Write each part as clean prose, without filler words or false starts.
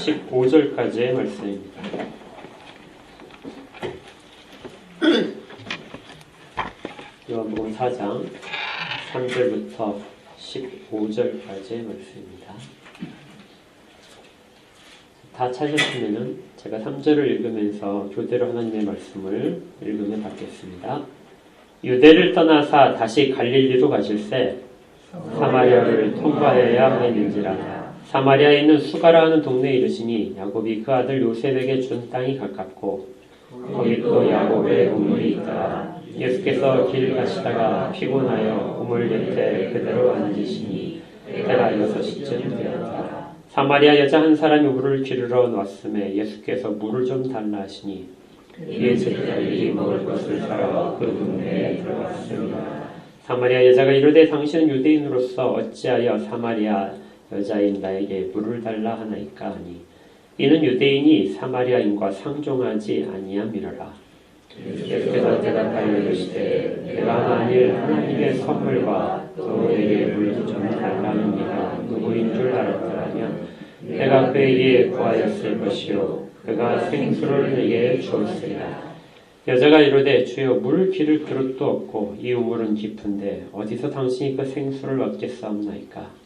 15절까지의 말씀입니다. 요한복음 4장 3절부터 15절까지의 말씀입니다. 다 찾으시면은 제가 3절을 읽으면서 교대로 하나님의 말씀을 읽으며 받겠습니다. 유대를 떠나사 다시 갈릴리로 가실새 사마리아를 통과해야 하는지라. 사마리아에 있는 수가라 하는 동네에 이르시니 야곱이 그 아들 요셉에게 준 땅이 가깝고 거기 또 야곱의 우물이 있더라. 예수께서 길 가시다가 피곤하여 우물 곁에 그대로 앉으시니 때가 6시쯤 되었다. 사마리아 여자 한 사람이 물을 기르러 놨음에 예수께서 물을 좀 달라 하시니 이에 제자들이 먹을 것을 사러 그 동네에 들어갔습니다. 사마리아 여자가 이르되 당신은 유대인으로서 어찌하여 사마리아 여자인 나에게 물을 달라 하나이까 하니 이는 유대인이 사마리아인과 상종하지 아니함이로라. 예수께서 대답하여 이르시되 내가 만일 하나님의 선물과 또 내게 물을 좀 달라는 이가 누구인 줄 알았더라면 내가 그에게 구하였을 것이요 그가 생수를 내게 주었으리라. 여자가 이르되 주여 물 기를 그릇도 없고 이 우물은 깊은데 어디서 당신이 그 생수를 얻겠사옵나이까.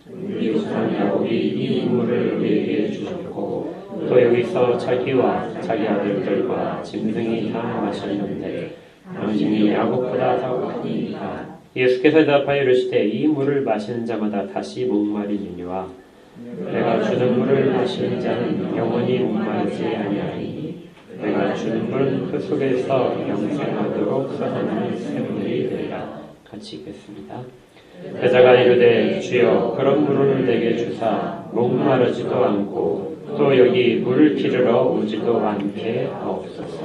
우리 조상 야곱이 이 우물을 우리에게 주셨고 또 여기서 자기와 자기 아들들과 짐승이 다 마셨는데 당신이 야곱보다 더 크니까. 예수께서 대답하여 이르시되 이 물을 마시는 자마다 다시 목마르느니와 내가 주는 물을 마시는 자는 영원히 목마르지 아니하니 내가 주는 물은 그 속에서 영생하도록 솟아나는 샘물이 되리라. 같이 읽겠습니다. 여자가 이르되 주여 그런 물을 내게 주사 목마르지도 않고 또 여기 물을 기르러 오지도 않게 하옵소서.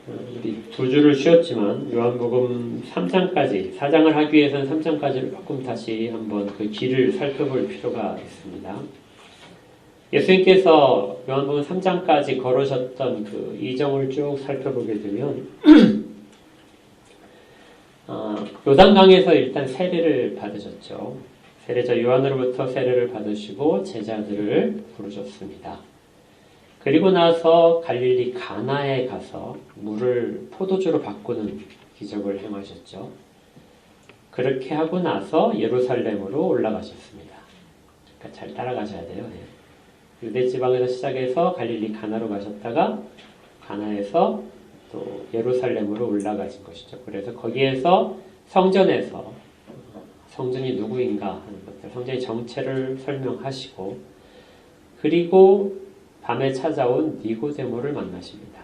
우리 두 주를 쉬었지만 요한복음 3장까지 4장을 하기 위해서는 3장까지를 조금 다시 한번 그 길을 살펴볼 필요가 있습니다. 예수님께서 요한복음 3장까지 걸으셨던 그 이정을 쭉 살펴보게 되면 요단강에서 일단 세례를 받으셨죠. 세례자 요한으로부터 세례를 받으시고 제자들을 부르셨습니다. 그리고 나서 갈릴리 가나에 가서 물을 포도주로 바꾸는 기적을 행하셨죠. 그렇게 하고 나서 예루살렘으로 올라가셨습니다. 그러니까 잘 따라가셔야 돼요. 유대 지방에서 시작해서 갈릴리 가나로 가셨다가 가나에서 또 예루살렘으로 올라가신 것이죠. 그래서 거기에서 성전에서 성전이 누구인가 하는 것들, 성전의 정체를 설명하시고 그리고 밤에 찾아온 니고데모를 만나십니다.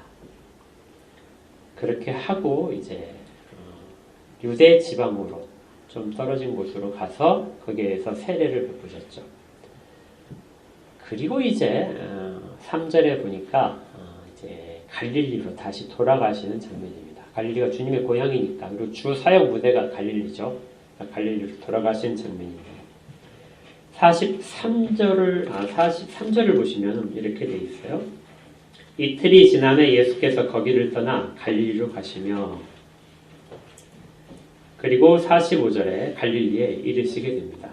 그렇게 하고 이제 유대 지방으로 좀 떨어진 곳으로 가서 거기에서 세례를 베푸셨죠. 그리고 이제 3절에 보니까 이제 갈릴리로 다시 돌아가시는 장면입니다. 갈릴리가 주님의 고향이니까. 그리고 주 사역 무대가 갈릴리죠. 갈릴리로 돌아가시는 장면입니다. 43절을 보시면 이렇게 돼 있어요. 이틀이 지남에 예수께서 거기를 떠나 갈릴리로 가시며 그리고 45절에 갈릴리에 이르시게 됩니다.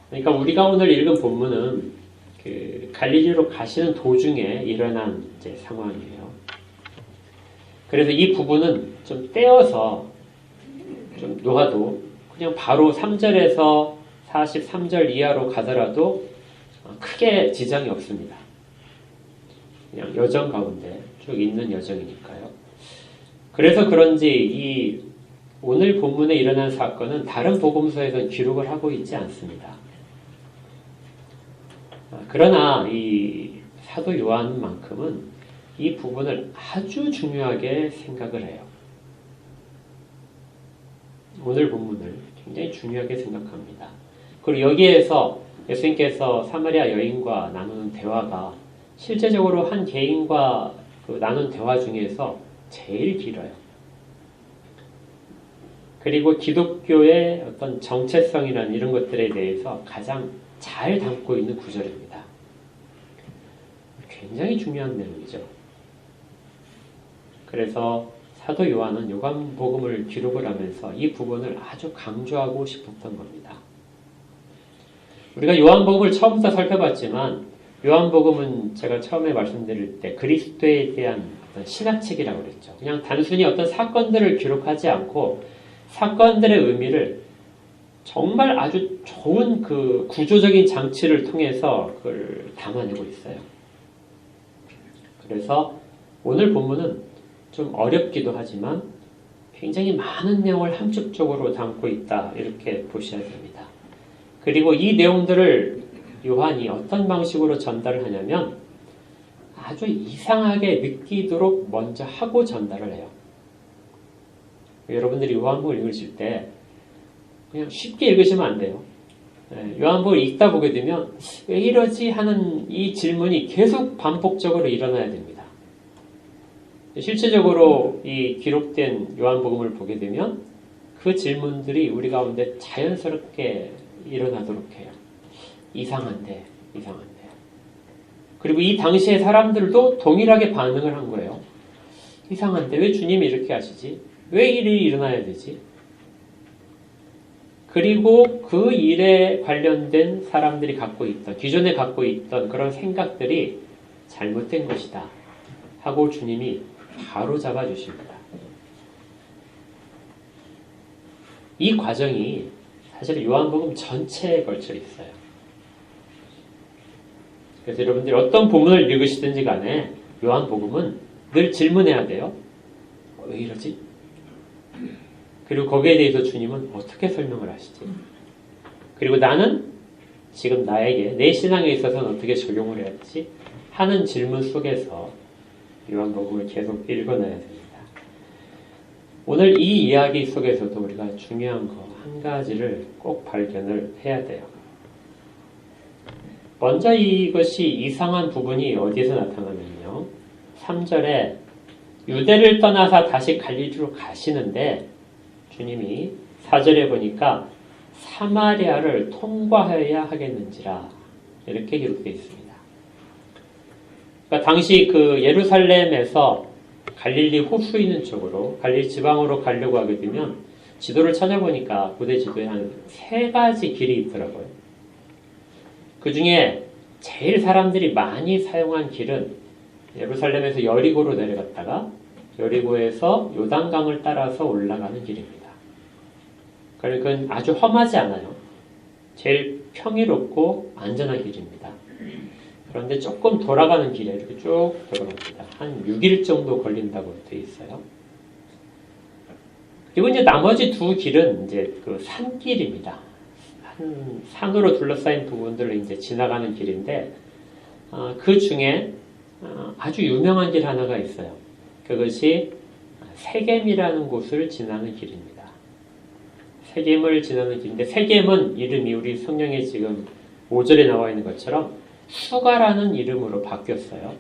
그러니까 우리가 오늘 읽은 본문은 그 갈릴리로 가시는 도중에 일어난 이제 상황이에요. 그래서 이 부분은 좀 떼어서 좀 놓아도 그냥 바로 3절에서 43절 이하로 가더라도 크게 지장이 없습니다. 그냥 여정 가운데 쭉 있는 여정이니까요. 그래서 그런지 이 오늘 본문에 일어난 사건은 다른 복음서에서는 기록을 하고 있지 않습니다. 그러나 이 사도 요한만큼은 이 부분을 아주 중요하게 생각을 해요. 오늘 본문을 굉장히 중요하게 생각합니다. 그리고 여기에서 예수님께서 사마리아 여인과 나누는 대화가 실제적으로 한 개인과 그 나눈 대화 중에서 제일 길어요. 그리고 기독교의 어떤 정체성이라는 이런 것들에 대해서 가장 잘 담고 있는 구절입니다. 굉장히 중요한 내용이죠. 그래서 사도 요한은 요한복음을 기록을 하면서 이 부분을 아주 강조하고 싶었던 겁니다. 우리가 요한복음을 처음부터 살펴봤지만 요한복음은 제가 처음에 말씀드릴 때 그리스도에 대한 어떤 신학책이라고 그랬죠. 그냥 단순히 어떤 사건들을 기록하지 않고 사건들의 의미를 정말 아주 좋은 그 구조적인 장치를 통해서 그걸 담아내고 있어요. 그래서 오늘 본문은 좀 어렵기도 하지만 굉장히 많은 내용을 함축적으로 담고 있다 이렇게 보셔야 됩니다. 그리고 이 내용들을 요한이 어떤 방식으로 전달을 하냐면 아주 이상하게 느끼도록 먼저 하고 전달을 해요. 여러분들이 요한복음을 읽으실 때 그냥 쉽게 읽으시면 안 돼요. 요한복음을 읽다 보게 되면 왜 이러지 하는 이 질문이 계속 반복적으로 일어나야 됩니다. 실제적으로 이 기록된 요한복음을 보게 되면 그 질문들이 우리 가운데 자연스럽게 일어나도록 해요. 이상한데. 그리고 이 당시의 사람들도 동일하게 반응을 한 거예요. 이상한데 왜 주님이 이렇게 하시지? 왜 일이 일어나야 되지? 그리고 그 일에 관련된 사람들이 기존에 갖고 있던 그런 생각들이 잘못된 것이다 하고 주님이 바로 잡아주십니다. 이 과정이 사실 요한복음 전체에 걸쳐 있어요. 그래서 여러분들이 어떤 본문을 읽으시든지 간에 요한복음은 늘 질문해야 돼요. 왜 이러지? 그리고 거기에 대해서 주님은 어떻게 설명을 하시지? 그리고 나는 지금 나에게 내 신앙에 있어서는 어떻게 적용을 해야 되지? 하는 질문 속에서 요한복음을 계속 읽어내야 됩니다. 오늘 이 이야기 속에서도 우리가 중요한 거 한 가지를 꼭 발견을 해야 돼요. 먼저 이것이 이상한 부분이 어디에서 나타나면요. 3절에 유대를 떠나서 다시 갈릴리로 가시는데 주님이 4절에 보니까 사마리아를 통과해야 하겠는지라 이렇게 기록되어 있습니다. 그러니까 당시 그 예루살렘에서 갈릴리 호수 있는 쪽으로 갈릴리 지방으로 가려고 하게 되면 지도를 찾아보니까 고대 지도에 한 3가지 길이 있더라고요. 그 중에 제일 사람들이 많이 사용한 길은 예루살렘에서 여리고로 내려갔다가 여리고에서 요단강을 따라서 올라가는 길입니다. 그건 아주 험하지 않아요. 제일 평이롭고 안전한 길입니다. 그런데 조금 돌아가는 길에 이렇게 쭉 들어갑니다. 한 6일 정도 걸린다고 되어 있어요. 그리고 이제 나머지 2 길은 이제 그 산길입니다. 산으로 둘러싸인 부분들을 이제 지나가는 길인데, 그 중에 아주 유명한 길 하나가 있어요. 그것이 세겜이라는 곳을 지나는 길입니다. 세겜을 지나는 길인데, 세겜은 이름이 우리 성경에 지금 5절에 나와 있는 것처럼 수가라는 이름으로 바뀌었어요.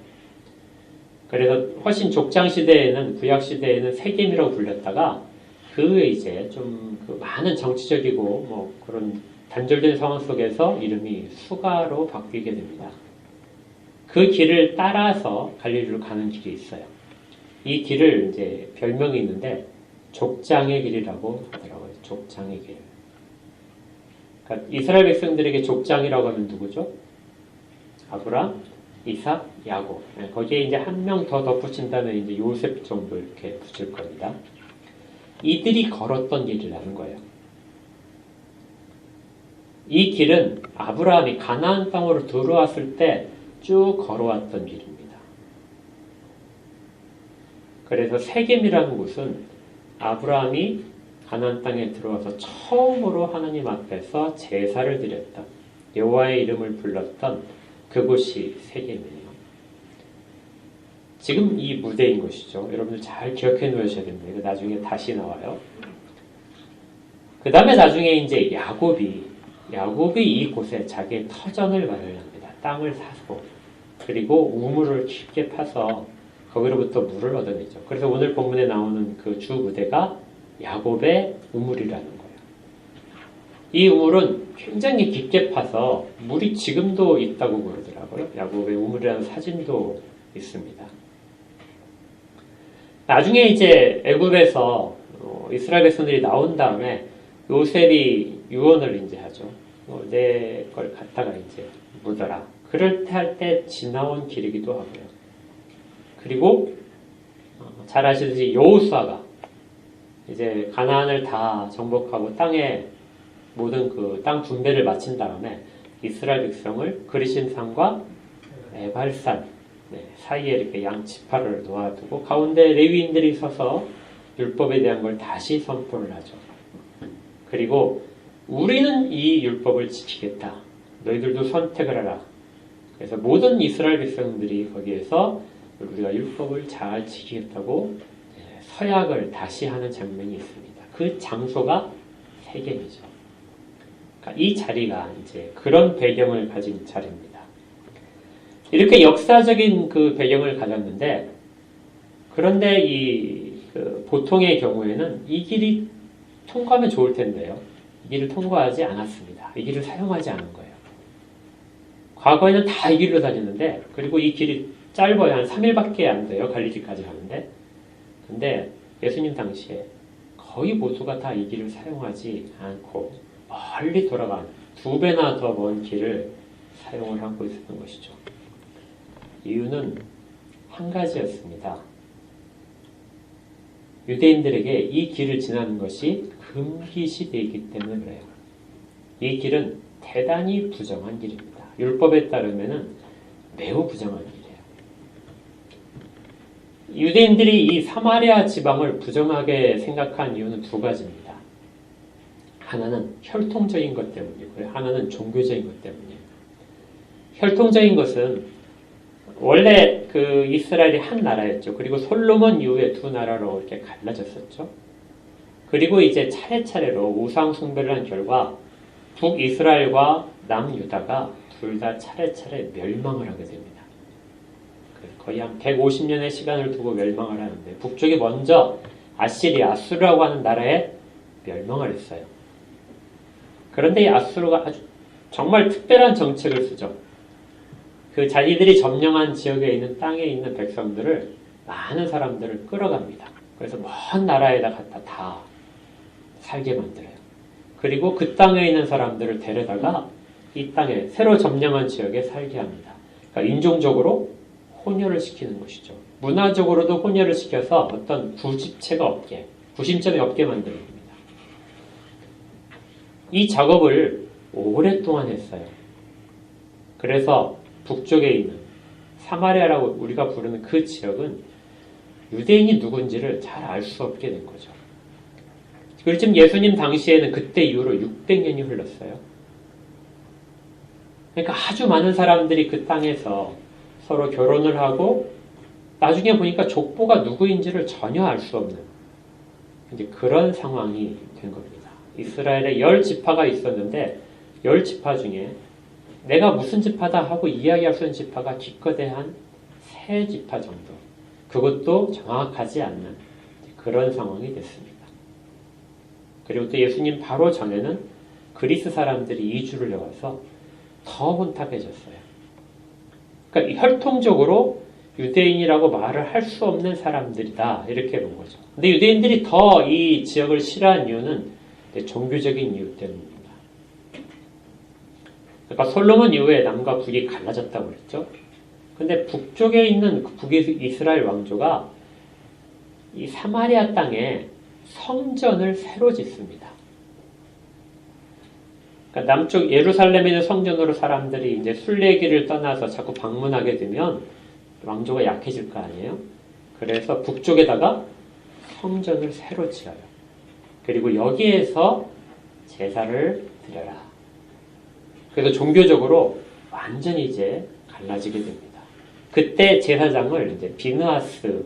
그래서 훨씬 족장 시대에는, 구약 시대에는 세겜이라고 불렸다가 그 이제 좀 그 많은 정치적이고 뭐 그런 단절된 상황 속에서 이름이 수가로 바뀌게 됩니다. 그 길을 따라서 갈릴리로 가는 길이 있어요. 이 길을 이제 별명이 있는데 족장의 길이라고 하더라고요. 족장의 길. 그러니까 이스라엘 백성들에게 족장이라고 하면 누구죠? 아브람, 이삭, 야곱. 거기에 이제 한 명 더 덧붙인다면 이제 요셉 정도 이렇게 붙일 겁니다. 이들이 걸었던 길이라는 거예요. 이 길은 아브라함이 가나안 땅으로 들어왔을 때 쭉 걸어왔던 길입니다. 그래서 세겜이라는 곳은 아브라함이 가나안 땅에 들어와서 처음으로 하나님 앞에서 제사를 드렸던 여호와의 이름을 불렀던 그곳이 세겜이에요. 지금 이 무대인 것이죠. 여러분들 잘 기억해 놓으셔야 됩니다. 이거 나중에 다시 나와요. 그 다음에 나중에 이제 야곱이 이곳에 자기의 터전을 마련합니다. 땅을 사고 그리고 우물을 깊게 파서 거기로부터 물을 얻어내죠. 그래서 오늘 본문에 나오는 그 주 무대가 야곱의 우물이라는 거예요. 이 우물은 굉장히 깊게 파서 물이 지금도 있다고 그러더라고요. 야곱의 우물이라는 사진도 있습니다. 나중에 이제 애굽에서 이스라엘 백성들이 나온 다음에 요셉이 유언을 이제 하죠. 내 걸 갖다가 이제 묻어라. 그럴 때 할 때 지나온 길이기도 하고요. 그리고 잘 아시듯이 여호수아가 이제 가나안을 다 정복하고 땅에 모든 그 땅 분배를 마친 다음에 이스라엘 백성을 그리심산과 에발산 사이에 이렇게 양 지파를 놓아두고 가운데 레위인들이 서서 율법에 대한 걸 다시 선포를 하죠. 그리고 우리는 이 율법을 지키겠다. 너희들도 선택을 하라. 그래서 모든 이스라엘 백성들이 거기에서 우리가 율법을 잘 지키겠다고 서약을 다시 하는 장면이 있습니다. 그 장소가 세겜이죠. 그러니까 이 자리가 이제 그런 배경을 가진 자리입니다. 이렇게 역사적인 그 배경을 가졌는데, 그런데 그 보통의 경우에는 이 길이 통과하면 좋을 텐데요. 이 길을 통과하지 않았습니다. 이 길을 사용하지 않은 거예요. 과거에는 다 이 길로 다녔는데, 그리고 이 길이 짧아야 한 3일밖에 안 돼요. 갈릴리까지 가는데. 근데 예수님 당시에 거의 모두가 다 이 길을 사용하지 않고 멀리 돌아간 2배나 더 먼 길을 사용을 하고 있었던 것이죠. 이유는 한 가지였습니다. 유대인들에게 이 길을 지나는 것이 금기시되기 때문에 그래요. 이 길은 대단히 부정한 길입니다. 율법에 따르면 매우 부정한 길이에요. 유대인들이 이 사마리아 지방을 부정하게 생각한 이유는 2가지입니다. 하나는 혈통적인 것 때문이고요. 하나는 종교적인 것 때문이에요. 혈통적인 것은 원래 그 이스라엘이 한 나라였죠. 그리고 솔로몬 이후에 2 나라로 이렇게 갈라졌었죠. 그리고 이제 차례차례로 우상 숭배를 한 결과 북이스라엘과 남유다가 둘 다 차례차례 멸망을 하게 됩니다. 거의 한 150년의 시간을 두고 멸망을 하는데 북쪽이 먼저 아수르라고 하는 나라에 멸망을 했어요. 그런데 이 아수르가 아주 정말 특별한 정책을 쓰죠. 그 자기들이 점령한 지역에 있는 땅에 있는 백성들을, 많은 사람들을 끌어갑니다. 그래서 먼 나라에다 갖다 다 살게 만들어요. 그리고 그 땅에 있는 사람들을 데려다가 이 땅에 새로 점령한 지역에 살게 합니다. 그러니까 인종적으로 혼혈을 시키는 것이죠. 문화적으로도 혼혈을 시켜서 어떤 구집체가 없게, 구심점이 없게 만드는 겁니다. 이 작업을 오랫동안 했어요. 그래서 북쪽에 있는 사마리아라고 우리가 부르는 그 지역은 유대인이 누군지를 잘 알 수 없게 된 거죠. 그리고 지금 예수님 당시에는 그때 이후로 600년이 흘렀어요. 그러니까 아주 많은 사람들이 그 땅에서 서로 결혼을 하고 나중에 보니까 족보가 누구인지를 전혀 알 수 없는 이제 그런 상황이 된 겁니다. 이스라엘에 10지파가 있었는데 10지파 중에 내가 무슨 지파다 하고 이야기할 수 있는 지파가 기껏해 한 3지파 정도. 그것도 정확하지 않는 그런 상황이 됐습니다. 그리고 또 예수님 바로 전에는 그리스 사람들이 이주를 해와서 더 혼탁해졌어요. 그러니까 혈통적으로 유대인이라고 말을 할 수 없는 사람들이다. 이렇게 본 거죠. 근데 유대인들이 더 이 지역을 싫어한 이유는 종교적인 이유 때문입니다. 그러니까 솔로몬 이후에 남과 북이 갈라졌다고 그랬죠. 근데 북쪽에 있는 북이스라엘 왕조가 이 사마리아 땅에 성전을 새로 짓습니다. 그러니까 남쪽 예루살렘에 있는 성전으로 사람들이 이제 순례길을 떠나서 자꾸 방문하게 되면 왕조가 약해질 거 아니에요? 그래서 북쪽에다가 성전을 새로 지어요. 그리고 여기에서 제사를 드려라. 그래서 종교적으로 완전히 이제 갈라지게 됩니다. 그때 제사장을 이제 비느하스의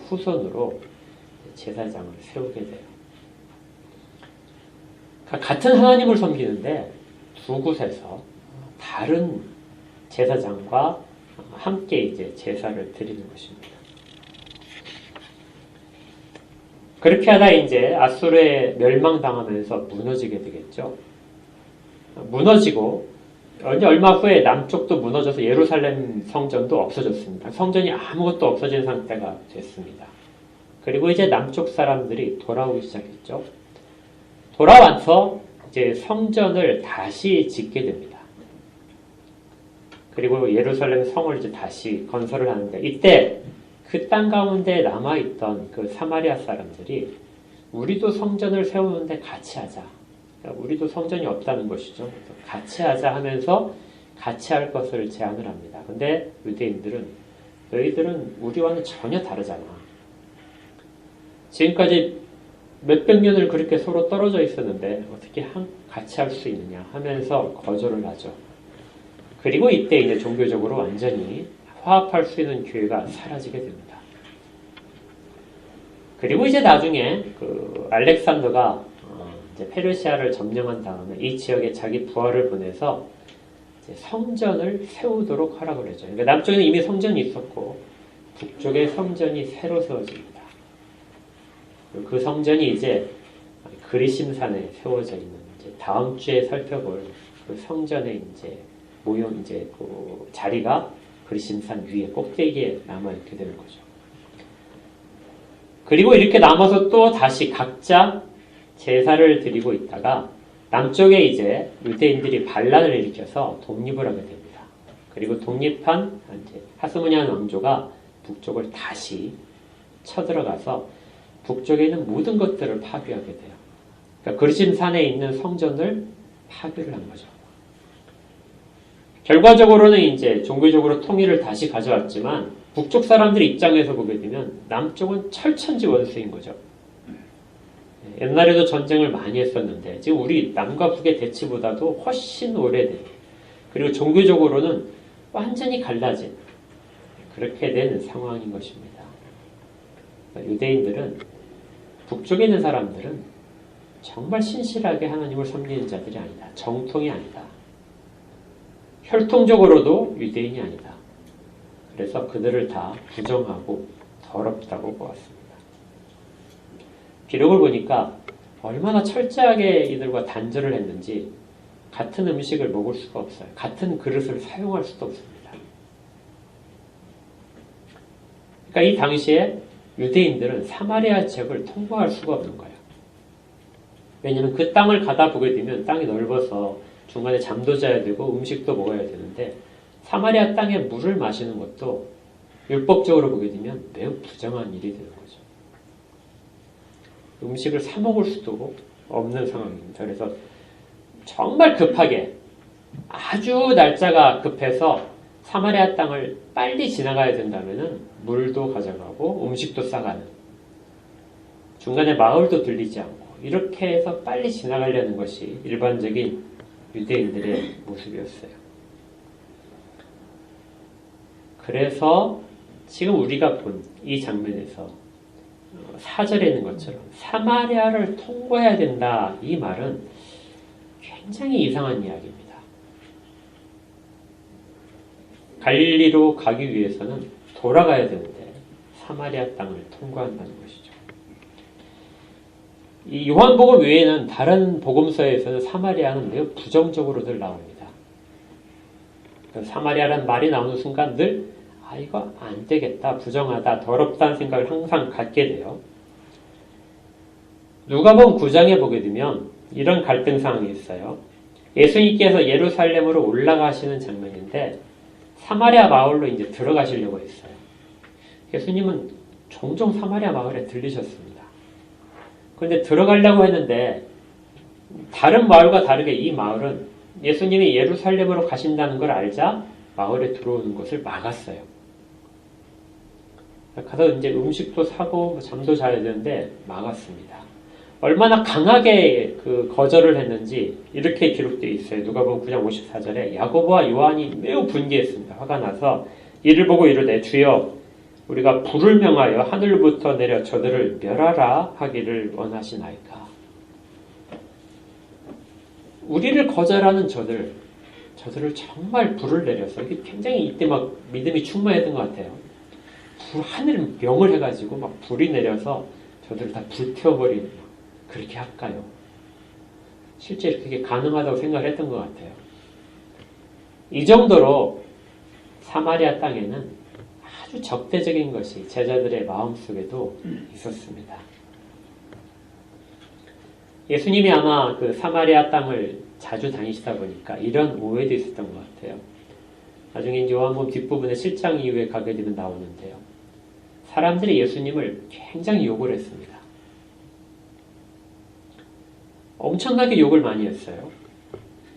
후손으로 제사장을 세우게 돼요. 같은 하나님을 섬기는데 두 곳에서 다른 제사장과 함께 이제 제사를 드리는 것입니다. 그렇게 하다 이제 아수르에 멸망당하면서 무너지게 되겠죠. 무너지고 얼마 후에 남쪽도 무너져서 예루살렘 성전도 없어졌습니다. 성전이 아무것도 없어진 상태가 됐습니다. 그리고 이제 남쪽 사람들이 돌아오기 시작했죠. 돌아와서 이제 성전을 다시 짓게 됩니다. 그리고 예루살렘 성을 이제 다시 건설을 하는데 이때 그 땅 가운데 남아있던 그 사마리아 사람들이 우리도 성전을 세우는데 같이 하자. 그러니까 우리도 성전이 없다는 것이죠. 같이 하자 하면서 같이 할 것을 제안을 합니다. 근데 유대인들은 너희들은 우리와는 전혀 다르잖아. 지금까지 몇백 년을 그렇게 서로 떨어져 있었는데 어떻게 같이 할 수 있느냐 하면서 거절을 하죠. 그리고 이때 이제 종교적으로 완전히 화합할 수 있는 기회가 사라지게 됩니다. 그리고 이제 나중에 그 알렉산더가 이제 페르시아를 점령한 다음에 이 지역에 자기 부하를 보내서 이제 성전을 세우도록 하라고 그러죠. 그러니까 남쪽에는 이미 성전이 있었고 북쪽에 성전이 새로 세워집니다. 그 성전이 이제 그리심산에 세워져 있는 이제 다음 주에 살펴볼 그 성전의 이제 모형 이제 그 자리가 그리심산 위에 꼭대기에 남아 있게 되는 거죠. 그리고 이렇게 남아서 또 다시 각자 제사를 드리고 있다가 남쪽에 이제 유대인들이 반란을 일으켜서 독립을 하게 됩니다. 그리고 독립한 이제 하스모니안 왕조가 북쪽을 다시 쳐들어가서 북쪽에 있는 모든 것들을 파괴하게 돼요. 그러니까 그리심산에 있는 성전을 파괴를 한 거죠. 결과적으로는 이제 종교적으로 통일을 다시 가져왔지만 북쪽 사람들 입장에서 보게 되면 남쪽은 철천지 원수인 거죠. 옛날에도 전쟁을 많이 했었는데 지금 우리 남과 북의 대치보다도 훨씬 오래된 그리고 종교적으로는 완전히 갈라진 그렇게 된 상황인 것입니다. 유대인들은 북쪽에 있는 사람들은 정말 신실하게 하나님을 섬기는 자들이 아니다. 정통이 아니다. 혈통적으로도 유대인이 아니다. 그래서 그들을 다 부정하고 더럽다고 보았습니다. 기록을 보니까 얼마나 철저하게 이들과 단절을 했는지 같은 음식을 먹을 수가 없어요. 같은 그릇을 사용할 수도 없습니다. 그러니까 이 당시에 유대인들은 사마리아 지역을 통과할 수가 없는 거예요. 왜냐하면 그 땅을 가다 보게 되면 땅이 넓어서 중간에 잠도 자야 되고 음식도 먹어야 되는데 사마리아 땅에 물을 마시는 것도 율법적으로 보게 되면 매우 부정한 일이 되는 거죠. 음식을 사 먹을 수도 없는 상황입니다. 그래서 정말 급하게 아주 날짜가 급해서 사마리아 땅을 빨리 지나가야 된다면 물도 가져가고 음식도 싸가는 중간에 마을도 들리지 않고 이렇게 해서 빨리 지나가려는 것이 일반적인 유대인들의 모습이었어요. 그래서 지금 우리가 본 이 장면에서 4절에 있는 것처럼 사마리아를 통과해야 된다 이 말은 굉장히 이상한 이야기입니다. 갈릴리로 가기 위해서는 돌아가야 되는데 사마리아 땅을 통과한다는 것이죠. 이 요한복음 외에는 다른 복음서에서는 사마리아는 매우 부정적으로들 나옵니다. 사마리아라는 말이 나오는 순간 늘 이거 안 되겠다, 부정하다, 더럽다는 생각을 항상 갖게 돼요. 누가복음 9장에 보게 되면 이런 갈등 상황이 있어요. 예수님께서 예루살렘으로 올라가시는 장면인데 사마리아 마을로 이제 들어가시려고 했어요. 예수님은 종종 사마리아 마을에 들리셨습니다. 그런데 들어가려고 했는데 다른 마을과 다르게 이 마을은 예수님이 예루살렘으로 가신다는 걸 알자 마을에 들어오는 것을 막았어요. 가서 이제 음식도 사고 잠도 자야 되는데 막았습니다. 얼마나 강하게 그 거절을 했는지 이렇게 기록되어 있어요. 누가복음 9장 54절에 야고보와 요한이 매우 분개했습니다. 화가 나서 이를 보고 이르되 주여 우리가 불을 명하여 하늘부터 내려 저들을 멸하라 하기를 원하시나이까. 우리를 거절하는 저들을 정말 불을 내려서 이게 굉장히 이때 막 믿음이 충만했던 것 같아요. 하늘 명을 해가지고 막 불이 내려서 저들을 다 불태워버리는 그렇게 할까요? 실제 그게 가능하다고 생각을 했던 것 같아요. 이 정도로 사마리아 땅에는 아주 적대적인 것이 제자들의 마음속에도 있었습니다. 예수님이 아마 그 사마리아 땅을 자주 다니시다 보니까 이런 오해도 있었던 것 같아요. 나중에 이제 요한복음 뒷부분에 7장 이후에 가게 되면 나오는데요. 사람들이 예수님을 굉장히 욕을 했습니다. 엄청나게 욕을 많이 했어요.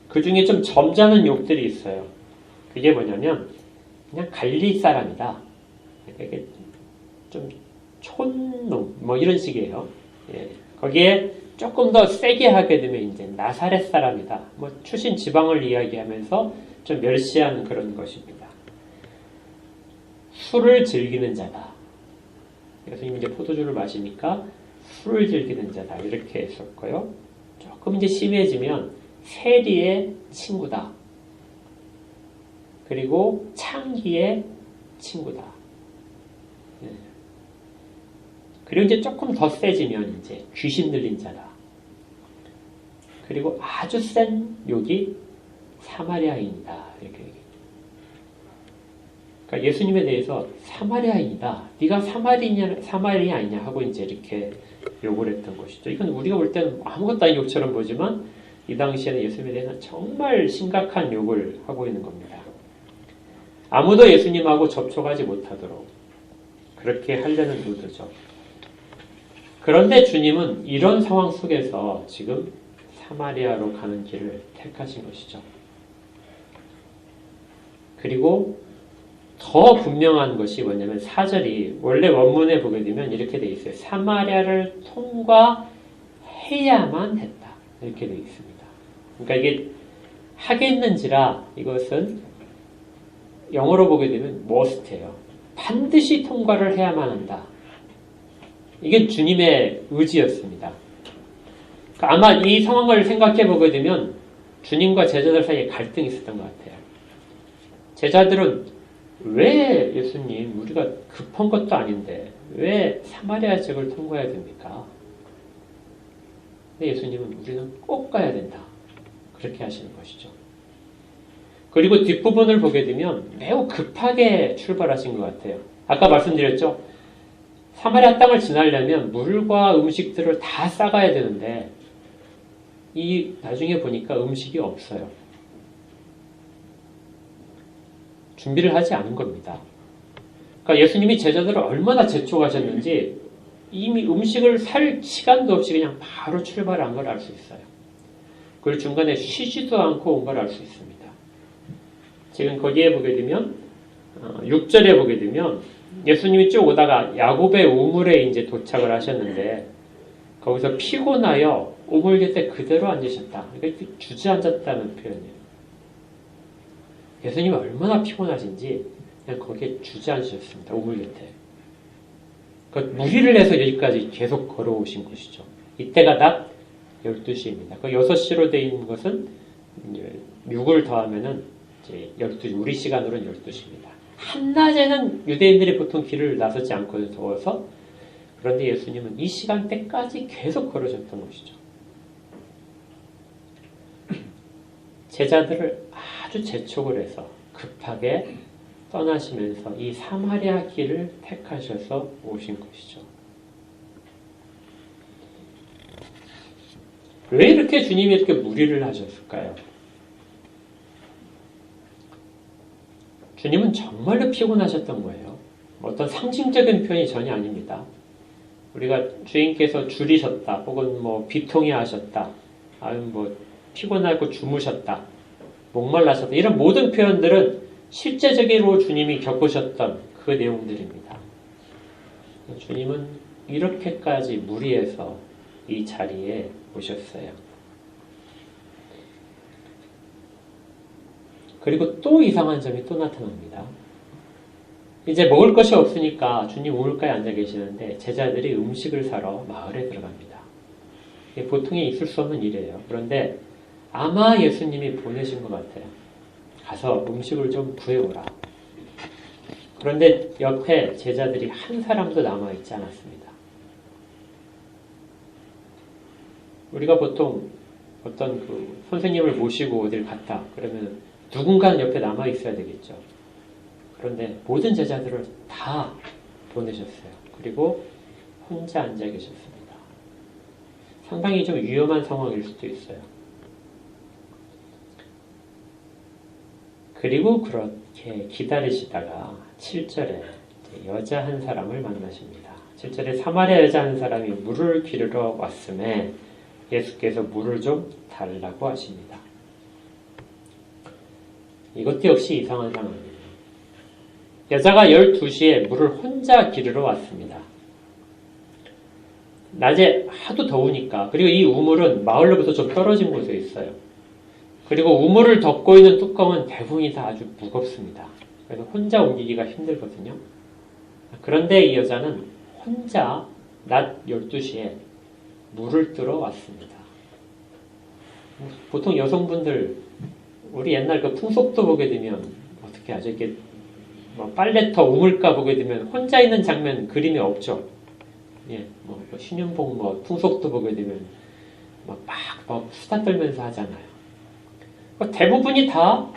그 중에 좀 점잖은 욕들이 있어요. 그게 뭐냐면 그냥 갈릴리 사람이다. 이게 좀 촌놈 뭐 이런 식이에요. 예. 거기에 조금 더 세게 하게 되면 이제 나사렛 사람이다. 뭐 출신 지방을 이야기하면서 좀 멸시하는 그런 것입니다. 술을 즐기는 자다. 예수님이 이제 포도주를 마시니까 술을 즐기는 자다. 이렇게 했었고요. 조금 이제 심해지면 세리의 친구다. 그리고 창기의 친구다. 네. 그리고 이제 조금 더 세지면 이제 귀신 들린 자다. 그리고 아주 센 욕이 사마리아인이다. 이렇게 얘기해요. 그러니까 예수님에 대해서 사마리아인이다. 네가 사마리아이냐 하고 이제 이렇게 욕을 했던 것이죠. 이건 우리가 볼 때는 아무것도 아닌 욕처럼 보지만 이 당시에는 예수님에 대해서는 정말 심각한 욕을 하고 있는 겁니다. 아무도 예수님하고 접촉하지 못하도록 그렇게 하려는 의도죠. 그런데 주님은 이런 상황 속에서 지금 사마리아로 가는 길을 택하신 것이죠. 그리고 더 분명한 것이 뭐냐면 4절이 원래 원문에 보게 되면 이렇게 돼 있어요. 사마리아를 통과해야만 했다. 이렇게 돼 있습니다. 그러니까 이게 하겠는지라 이것은 영어로 보게 되면 must예요. 반드시 통과를 해야만 한다. 이게 주님의 의지였습니다. 그러니까 아마 이 상황을 생각해 보게 되면 주님과 제자들 사이에 갈등이 있었던 것 같아요. 제자들은 왜 예수님 우리가 급한 것도 아닌데 왜 사마리아 지역을 통과해야 됩니까? 근데 예수님은 우리는 꼭 가야 된다. 그렇게 하시는 것이죠. 그리고 뒷부분을 보게 되면 매우 급하게 출발하신 것 같아요. 아까 말씀드렸죠? 사마리아 땅을 지나려면 물과 음식들을 다 싸가야 되는데 이 나중에 보니까 음식이 없어요. 준비를 하지 않은 겁니다. 그러니까 예수님이 제자들을 얼마나 재촉하셨는지 이미 음식을 살 시간도 없이 그냥 바로 출발한 걸 알 수 있어요. 그리고 중간에 쉬지도 않고 온 걸 알 수 있습니다. 지금 거기에 보게 되면 6절에 보게 되면 예수님이 쭉 오다가 야곱의 우물에 이제 도착을 하셨는데 거기서 피곤하여 우물 곁에 그대로 앉으셨다. 그러니까 주저앉았다는 표현이에요. 예수님이 얼마나 피곤하신지 그냥 거기에 주저앉으셨습니다. 우물 곁에. 그러니까 무리를 해서 여기까지 계속 걸어오신 것이죠. 이때가 낮 12시입니다. 그 6시로 되어 있는 것은 6을 더하면은 이제 12시, 우리 시간으로는 12시입니다. 한낮에는 유대인들이 보통 길을 나서지 않거든요. 더워서. 그런데 예수님은 이 시간대까지 계속 걸으셨던 것이죠. 제자들을 아주 재촉을 해서 급하게 떠나시면서 이 사마리아 길을 택하셔서 오신 것이죠. 왜 이렇게 주님이 이렇게 무리를 하셨을까요? 주님은 정말로 피곤하셨던 거예요. 어떤 상징적인 표현이 전혀 아닙니다. 우리가 주인께서 줄이셨다, 혹은 뭐 비통해 하셨다, 아니면 뭐 피곤하고 주무셨다, 목말라셨다, 이런 모든 표현들은 실제적으로 주님이 겪으셨던 그 내용들입니다. 주님은 이렇게까지 무리해서 이 자리에 오셨어요. 그리고 또 이상한 점이 또 나타납니다. 이제 먹을 것이 없으니까 주님 우물가에 앉아 계시는데 제자들이 음식을 사러 마을에 들어갑니다. 보통에 있을 수 없는 일이에요. 그런데 아마 예수님이 보내신 것 같아요. 가서 음식을 좀 구해오라. 그런데 옆에 제자들이 한 사람도 남아있지 않았습니다. 우리가 보통 어떤 그 선생님을 모시고 어딜 갔다 그러면 누군가는 옆에 남아있어야 되겠죠. 그런데 모든 제자들을 다 보내셨어요. 그리고 혼자 앉아 계셨습니다. 상당히 좀 위험한 상황일 수도 있어요. 그리고 그렇게 기다리시다가 7절에 여자 한 사람을 만나십니다. 7절에 사마리아 여자 한 사람이 물을 기르러 왔음에 예수께서 물을 좀 달라고 하십니다. 이것도 역시 이상한 상황이에요. 여자가 12시에 물을 혼자 기르러 왔습니다. 낮에 하도 더우니까. 그리고 이 우물은 마을로부터 좀 떨어진 곳에 있어요. 그리고 우물을 덮고 있는 뚜껑은 대부분이 다 아주 무겁습니다. 그래서 혼자 옮기기가 힘들거든요. 그런데 이 여자는 혼자 낮 12시에 물을 뜨러 왔습니다. 보통 여성분들 우리 옛날 그 풍속도 보게 되면 어떻게 하죠? 이렇게 빨래터 우물가 보게 되면 혼자 있는 장면 그림이 없죠. 예, 신윤복 풍속도 보게 되면 막 수다 떨면서 하잖아요. 대부분이 다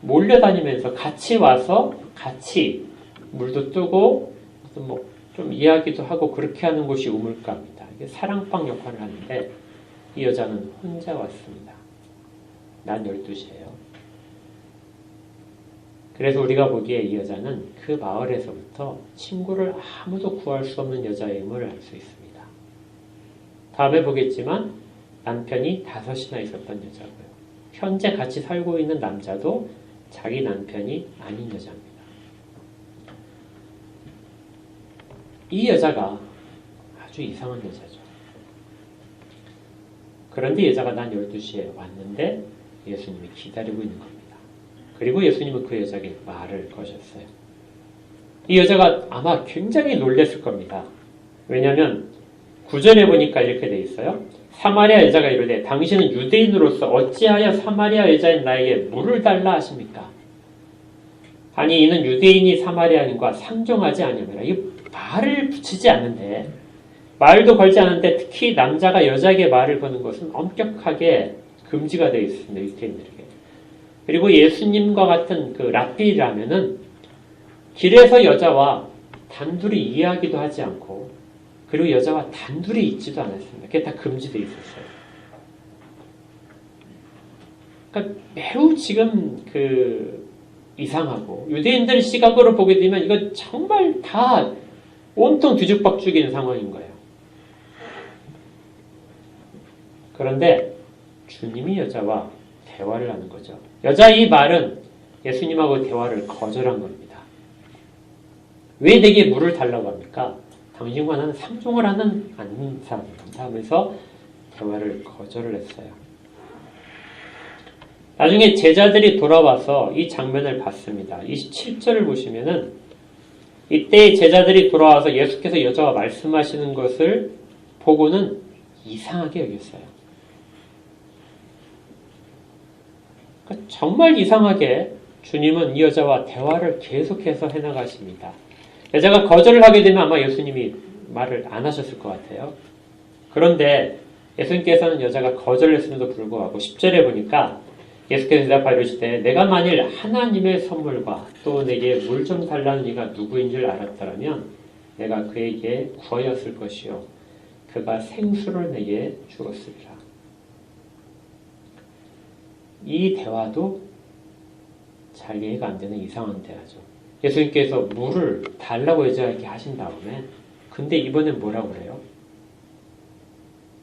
몰려다니면서 같이 와서 같이 물도 뜨고 좀 이야기도 하고 그렇게 하는 곳이 우물가입니다. 이게 사랑방 역할을 하는데 이 여자는 혼자 왔습니다. 낮 12시에요. 그래서 우리가 보기에 이 여자는 그 마을에서부터 친구를 아무도 구할 수 없는 여자임을 알 수 있습니다. 다음에 보겠지만 남편이 5이나 있었던 여자고요. 현재 같이 살고 있는 남자도 자기 남편이 아닌 여자입니다. 이 여자가 아주 이상한 여자죠. 그런데 여자가 난 12시에 왔는데 예수님이 기다리고 있는 겁니다. 그리고 예수님은 그 여자에게 말을 거셨어요. 이 여자가 아마 굉장히 놀랐을 겁니다. 왜냐하면 9절에 보니까 이렇게 돼 있어요. 사마리아 여자가 이르되 당신은 유대인으로서 어찌하여 사마리아 여자인 나에게 물을 달라 하십니까? 아니 이는 유대인이 사마리아인과 상종하지 아니하노라. 이 말을 붙이지 않는데 말도 걸지 않는데 특히 남자가 여자에게 말을 거는 것은 엄격하게 금지가 되어 있습니다. 유대인들에게. 그리고 예수님과 같은 그 랍비라면은 길에서 여자와 단둘이 이야기도 하지 않고 그리고 여자와 단둘이 있지도 않았습니다. 그게 다 금지되어 있었어요. 그러니까 매우 지금 이상하고 유대인들 시각으로 보게 되면 이거 정말 다 온통 뒤죽박죽인 상황인 거예요. 그런데 주님이 여자와 대화를 하는 거죠. 여자의 이 말은 예수님하고 대화를 거절한 겁니다. 왜 내게 물을 달라고 합니까? 당신과 나는 상종을 하는 아닌 사람입니다 하면서 대화를 거절을 했어요. 나중에 제자들이 돌아와서 이 장면을 봤습니다. 27절을 보시면은 이때 제자들이 돌아와서 예수께서 여자와 말씀하시는 것을 보고는 이상하게 여겼어요. 그러니까 정말 이상하게 주님은 이 여자와 대화를 계속해서 해나가십니다. 여자가 거절을 하게 되면 아마 예수님이 말을 안 하셨을 것 같아요. 그런데 예수님께서는 여자가 거절을 했음에도 불구하고 10절에 보니까 예수께서 대답하여 이르시되 내가 만일 하나님의 선물과 또 내게 물 좀 달라는 이가 누구인 줄 알았더라면 내가 그에게 구하였을 것이요 그가 생수를 내게 주었으리라. 이 대화도 잘 이해가 안 되는 이상한 대화죠. 예수님께서 물을 달라고 여자에게 하신 다음에 근데 이번엔 뭐라고 그래요?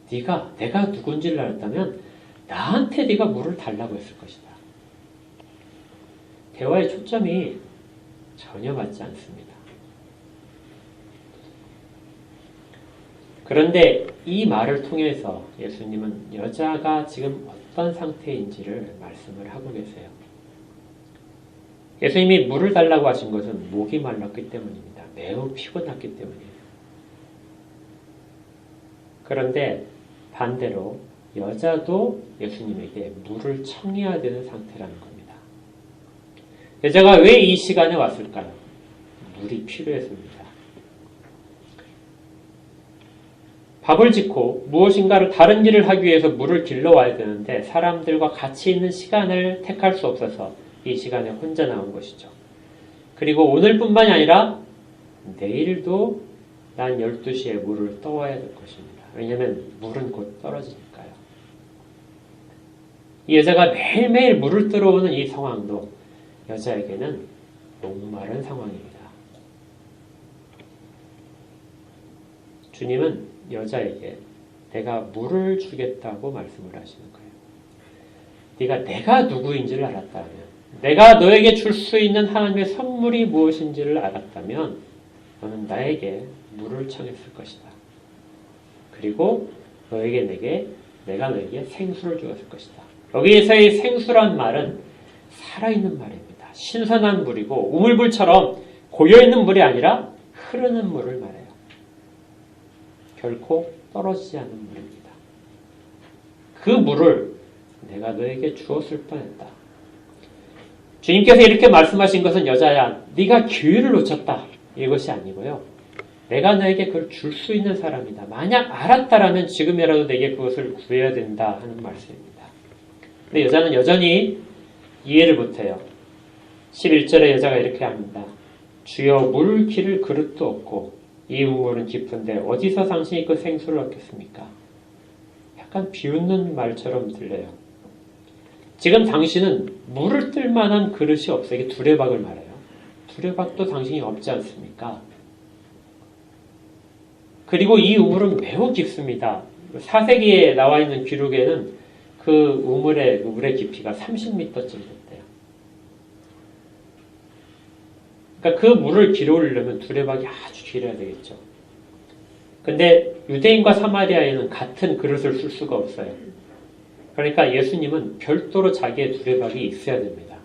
내가 누군지를 알았다면 나한테 네가 물을 달라고 했을 것이다. 대화의 초점이 전혀 맞지 않습니다. 그런데 이 말을 통해서 예수님은 여자가 지금 어떤 상태인지를 말씀을 하고 계세요. 예수님이 물을 달라고 하신 것은 목이 말랐기 때문입니다. 매우 피곤했기 때문이에요. 그런데 반대로 여자도 예수님에게 물을 청해야 되는 상태라는 겁니다. 여자가 왜 이 시간에 왔을까요? 물이 필요했습니다. 밥을 짓고 무엇인가를 다른 일을 하기 위해서 물을 길러와야 되는데 사람들과 같이 있는 시간을 택할 수 없어서 이 시간에 혼자 나온 것이죠. 그리고 오늘뿐만이 아니라 내일도 난 12시에 물을 떠와야 될 것입니다. 왜냐하면 물은 곧 떨어지니까요. 이 여자가 매일매일 물을 들어오는 이 상황도 여자에게는 목마른 상황입니다. 주님은 여자에게 내가 물을 주겠다고 말씀을 하시는 거예요. 네가 내가 누구인지를 알았다면, 내가 너에게 줄 수 있는 하나님의 선물이 무엇인지를 알았다면 너는 나에게 물을 청했을 것이다. 그리고 내가 너에게 생수를 주었을 것이다. 여기에서의 생수란 말은 살아있는 말입니다. 신선한 물이고 우물물처럼 고여있는 물이 아니라 흐르는 물을 말해요. 결코 떨어지지 않는 물입니다. 그 물을 내가 너에게 주었을 뻔했다. 주님께서 이렇게 말씀하신 것은 여자야, 네가 기회를 놓쳤다. 이것이 아니고요. 내가 너에게 그걸 줄 수 있는 사람이다. 만약 알았다라면 지금이라도 내게 그것을 구해야 된다 하는 말씀입니다. 근데 여자는 여전히 이해를 못해요. 11절에 여자가 이렇게 합니다. 주여 물 기를 그릇도 없고 이 우물은 깊은데 어디서 당신이 그 생수를 얻겠습니까? 약간 비웃는 말처럼 들려요. 지금 당신은 물을 뜰 만한 그릇이 없어요. 이게 두레박을 말해요. 두레박도 당신이 없지 않습니까? 그리고 이 우물은 매우 깊습니다. 4세기에 나와 있는 기록에는 그 물의 깊이가 30m쯤 됐대요. 그러니까 그 물을 길어오려면 두레박이 아주 길어야 되겠죠. 근데 유대인과 사마리아인은 같은 그릇을 쓸 수가 없어요. 그러니까 예수님은 별도로 자기의 두레박이 있어야 됩니다.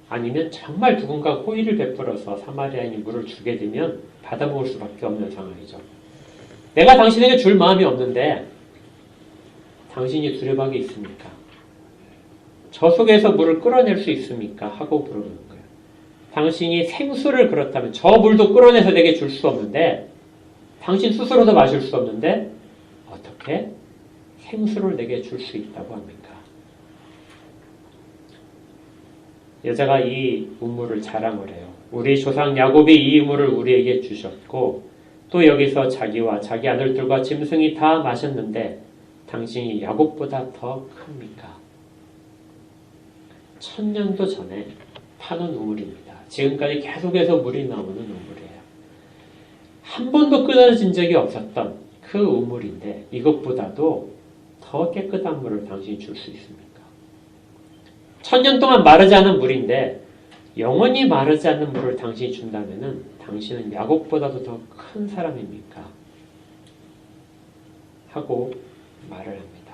아니면 정말 누군가 호의를 베풀어서 사마리아인이 물을 주게 되면 받아먹을 수밖에 없는 상황이죠. 내가 당신에게 줄 마음이 없는데 당신이 두레박이 있습니까? 저 속에서 물을 끌어낼 수 있습니까? 하고 물어보는 거예요. 당신이 생수를 그렇다면 저 물도 끌어내서 내게 줄 수 없는데 당신 스스로도 마실 수 없는데 어떻게 생수를 내게 줄 수 있다고 합니까? 여자가 이 우물을 자랑을 해요. 우리 조상 야곱이 이 우물을 우리에게 주셨고 또 여기서 자기와 자기 아들들과 짐승이 다 마셨는데 당신이 야곱보다 더 큽니까? 1000년도 전에 파는 우물입니다. 지금까지 계속해서 물이 나오는 우물이에요. 한 번도 끊어진 적이 없었던 그 우물인데 이것보다도 더 깨끗한 물을 당신이 줄 수 있습니까? 1000년 동안 마르지 않은 물인데 영원히 마르지 않는 물을 당신이 준다면 당신은 야곱보다도 더 큰 사람입니까? 하고 말을 합니다.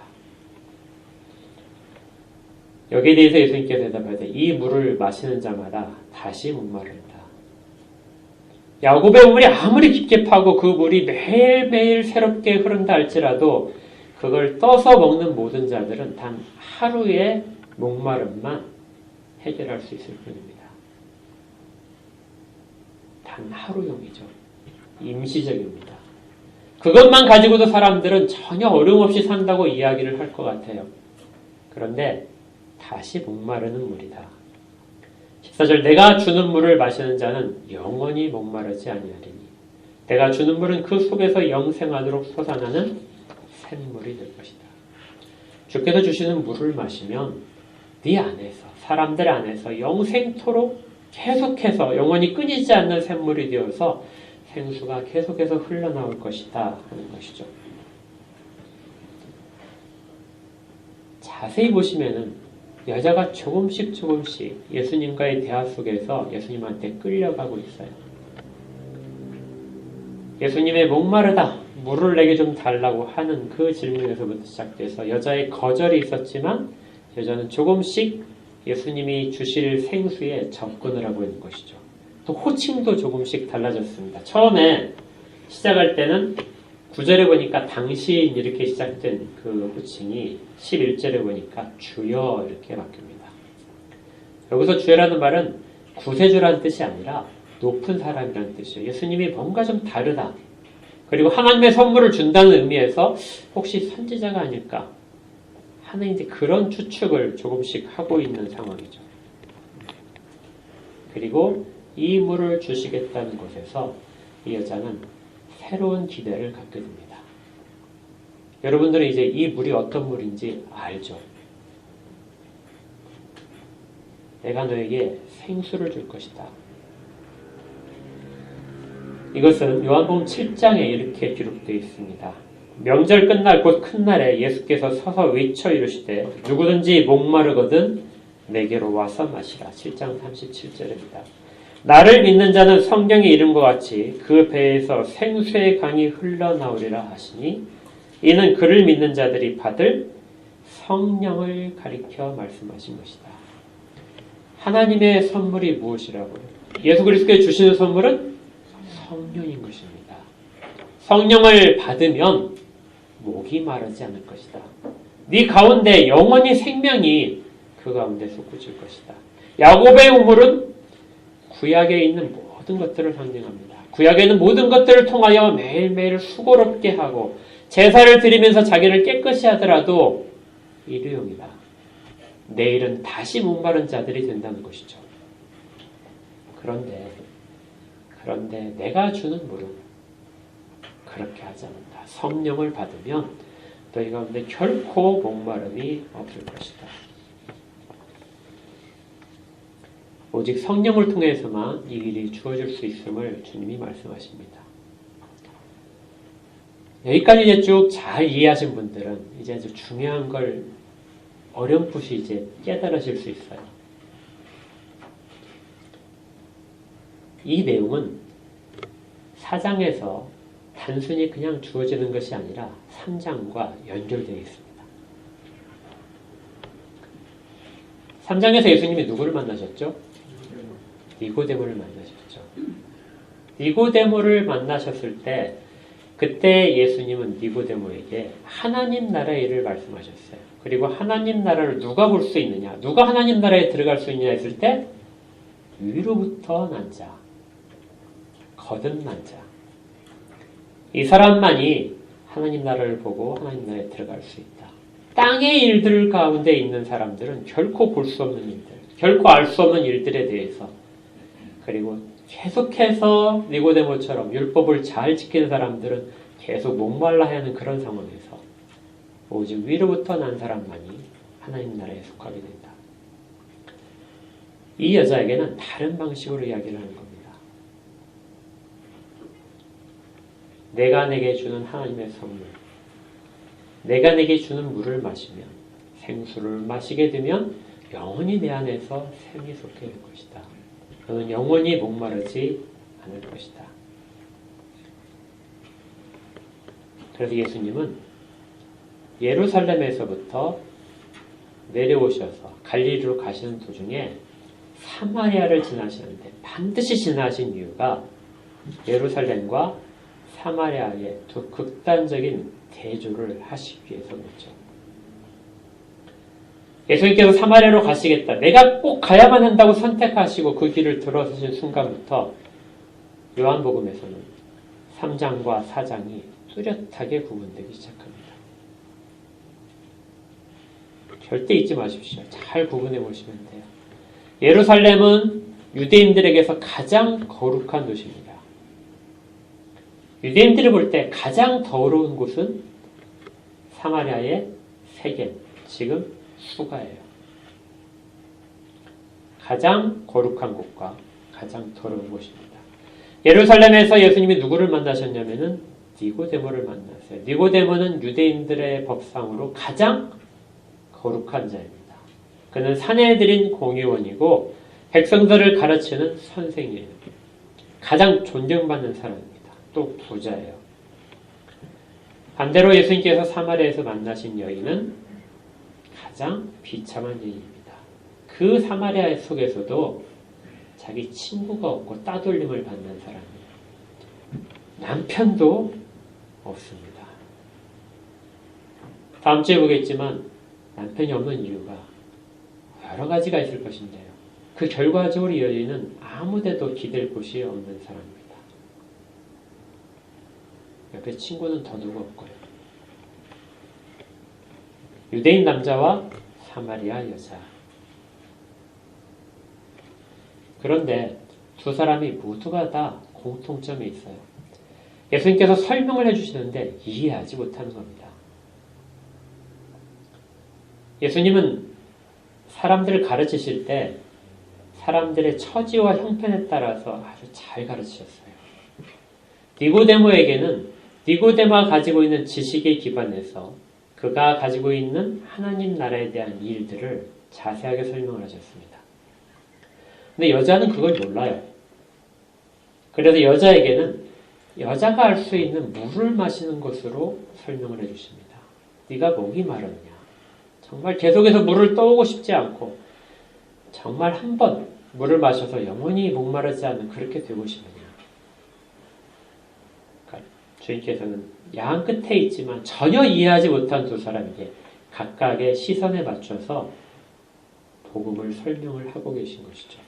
여기에 대해서 예수님께서 대답하되 이 물을 마시는 자마다 다시 목마른다. 야곱의 우물이 아무리 깊게 파고 그 물이 매일매일 새롭게 흐른다 할지라도 그걸 떠서 먹는 모든 자들은 단 하루의 목마름만 해결할 수 있을 뿐입니다. 단 하루용이죠. 임시적입니다. 그것만 가지고도 사람들은 전혀 어려움 없이 산다고 이야기를 할 것 같아요. 그런데 다시 목마르는 물이다. 14절 내가 주는 물을 마시는 자는 영원히 목마르지 아니하리니 내가 주는 물은 그 속에서 영생하도록 솟아나는 샘물이 될 것이다. 주께서 주시는 물을 마시면 네 안에서 사람들 안에서 영생토록 계속해서 영원히 끊이지 않는 샘물이 되어서 생수가 계속해서 흘러나올 것이다 하는 것이죠. 자세히 보시면은 여자가 조금씩 예수님과의 대화 속에서 예수님한테 끌려가고 있어요. 예수님의 목마르다, 물을 내게 좀 달라고 하는 그 질문에서부터 시작돼서 여자의 거절이 있었지만 여자는 조금씩 예수님이 주실 생수에 접근을 하고 있는 것이죠. 또 호칭도 조금씩 달라졌습니다. 처음에 시작할 때는 9절에 보니까 당신 이렇게 시작된 그 호칭이 11절에 보니까 주여 이렇게 바뀝니다. 여기서 주여라는 말은 구세주라는 뜻이 아니라 높은 사람이라는 뜻이에요. 예수님이 뭔가 좀 다르다. 그리고 하나님의 선물을 준다는 의미에서 혹시 선지자가 아닐까 하는 이제 그런 추측을 조금씩 하고 있는 상황이죠. 그리고 이 물을 주시겠다는 곳에서 이 여자는 새로운 기대를 갖게 됩니다. 여러분들은 이제 이 물이 어떤 물인지 알죠? 내가 너에게 생수를 줄 것이다. 이것은 요한복음 7장에 이렇게 기록되어 있습니다. 명절 끝날 곧 큰 날에 예수께서 서서 외쳐 이르시되 누구든지 목마르거든 내게로 와서 마시라. 7장 37절입니다. 나를 믿는 자는 성경의 이름과 같이 그 배에서 생수의 강이 흘러나오리라 하시니 이는 그를 믿는 자들이 받을 성령을 가리켜 말씀하신 것이다. 하나님의 선물이 무엇이라고요? 예수 그리스도께 주시는 선물은 성령인 것입니다. 성령을 받으면 목이 마르지 않을 것이다. 네 가운데 영원히 생명이 그 가운데 솟구칠 것이다. 야곱의 우물은 구약에 있는 모든 것들을 상징합니다. 구약에 있는 모든 것들을 통하여 매일매일 수고롭게 하고 제사를 드리면서 자기를 깨끗이 하더라도 일회용이다. 내일은 다시 목마른 자들이 된다는 것이죠. 그런데 내가 주는 물은 그렇게 하지 않는다. 성령을 받으면 너희 가운데 결코 목마름이 없을 것이다. 오직 성령을 통해서만 이 일이 주어질 수 있음을 주님이 말씀하십니다. 여기까지 이제 쭉 잘 이해하신 분들은 이제 아주 중요한 걸 어렴풋이 이제 깨달으실 수 있어요. 이 내용은 4장에서 단순히 그냥 주어지는 것이 아니라 3장과 연결되어 있습니다. 3장에서 예수님이 누구를 만나셨죠? 니고데모를 만나셨죠. 니고데모를 만나셨을 때 그때 예수님은 니고데모에게 하나님 나라의 일을 말씀하셨어요. 그리고 하나님 나라를 누가 볼 수 있느냐? 누가 하나님 나라에 들어갈 수 있느냐 했을 때 위로부터 난 자, 거듭난 자. 이 사람만이 하나님 나라를 보고 하나님 나라에 들어갈 수 있다. 땅의 일들 가운데 있는 사람들은 결코 볼 수 없는 일들, 결코 알 수 없는 일들에 대해서 그리고 계속해서 니고데모처럼 율법을 잘 지키는 사람들은 계속 목말라야 하는 그런 상황에서 오직 위로부터 난 사람만이 하나님 나라에 속하게 된다. 이 여자에게는 다른 방식으로 이야기를 하는 겁니다. 내가 내게 주는 하나님의 선물, 내가 내게 주는 물을 마시면, 생수를 마시게 되면 영원히 내 안에서 샘이 솟게 될 것이다. 너는 영원히 목마르지 않을 것이다. 그래서 예수님은 예루살렘에서부터 내려오셔서 갈릴리로 가시는 도중에 사마리아를 지나시는데 반드시 지나신 이유가 예루살렘과 사마리아의 두 극단적인 대조를 하시기 위해서 그렇죠. 예수님께서 사마리아로 가시겠다. 내가 꼭 가야만 한다고 선택하시고 그 길을 들어서신 순간부터 요한복음에서는 3장과 4장이 뚜렷하게 구분되기 시작합니다. 절대 잊지 마십시오. 잘 구분해 보시면 돼요. 예루살렘은 유대인들에게서 가장 거룩한 도시입니다. 유대인들이 볼 때 가장 더러운 곳은 사마리아의 세겜, 지금 수가예요. 가장 거룩한 곳과 가장 더러운 곳입니다. 예루살렘에서 예수님이 누구를 만나셨냐면은 니고데모를 만났어요. 니고데모는 유대인들의 법상으로 가장 거룩한 자입니다. 그는 사내들인 공의원이고 백성들을 가르치는 선생이에요. 가장 존경받는 사람입니다. 또 부자예요. 반대로 예수님께서 사마리아에서 만나신 여인은 가장 비참한 여인입니다. 그 사마리아 속에서도 자기 친구가 없고 따돌림을 받는 사람이에요. 남편도 없습니다. 다음 주에 보겠지만 남편이 없는 이유가 여러 가지가 있을 것인데요. 그 결과적으로 이 여인은 아무데도 기댈 곳이 없는 사람입니다. 옆에 친구는 더 누구 없고요. 유대인 남자와 사마리아 여자. 그런데 두 사람이 모두가 다 공통점이 있어요. 예수님께서 설명을 해주시는데 이해하지 못하는 겁니다. 예수님은 사람들을 가르치실 때 사람들의 처지와 형편에 따라서 아주 잘 가르치셨어요. 니고데모에게는 니고데모가 가지고 있는 지식에 기반해서 그가 가지고 있는 하나님 나라에 대한 일들을 자세하게 설명을 하셨습니다. 근데 여자는 그걸 몰라요. 그래서 여자에게는 여자가 알 수 있는 물을 마시는 것으로 설명을 해주십니다. 네가 목이 마르느냐? 정말 계속해서 물을 떠오고 싶지 않고 정말 한 번 물을 마셔서 영원히 목마르지 않는 그렇게 되고 싶느냐? 그러니까 주님께서는 양 끝에 있지만 전혀 이해하지 못한 두 사람에게 각각의 시선에 맞춰서 복음을 설명을 하고 계신 것이죠.